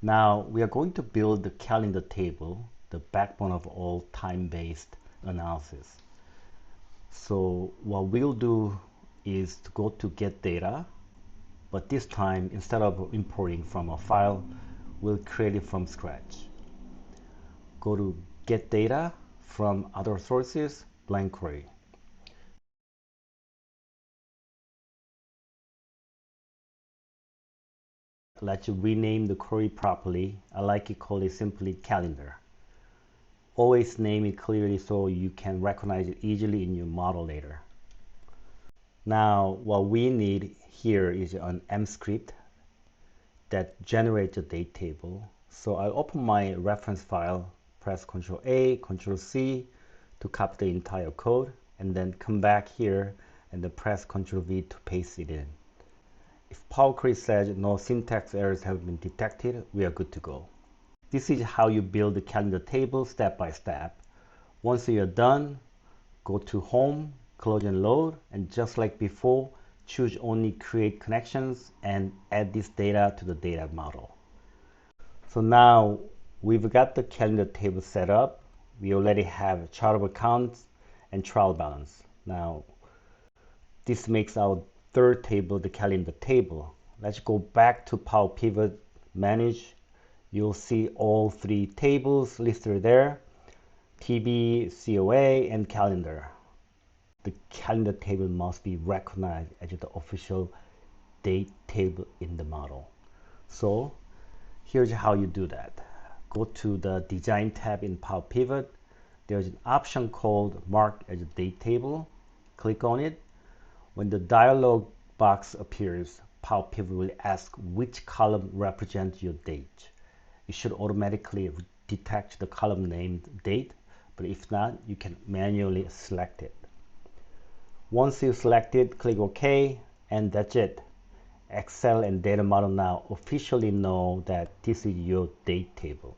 Now we are going to build the calendar table, the backbone of all time-based analysis. So what we'll do is to go to get data, but this time instead of importing from a file, we'll create it from scratch. Go to get data from other sources, blank query. Let you rename the query properly. I like it, call it simply calendar. Always name it clearly so you can recognize it easily in your model later. Now what we need here is an M script that generates a date table. So I'll open my reference file, press Ctrl A, Ctrl C to copy the entire code, and then come back here and then press Ctrl V to paste it in. If Power Query says no syntax errors have been detected, we are good to go. This is how you build the calendar table step by step. Once you're done, go to Home, Close and Load, and just like before, choose only Create Connections and add this data to the data model. So now we've got the calendar table set up. We already have chart of accounts and trial balance. Now this makes our third table the calendar table. Let's go back to Power Pivot, Manage. You'll see all three tables listed there: PB, COA, and calendar. The calendar table must be recognized as the official date table in the model. So here's how you do that. Go to the Design tab in Power Pivot. There's an option called Mark as a Date Table. Click on it. When the dialog box appears, Power Pivot will ask which column represents your date. It should automatically detect the column named date, but if not, you can manually select it. Once you select it, click OK, and that's it. Excel and data model now officially know that this is your date table.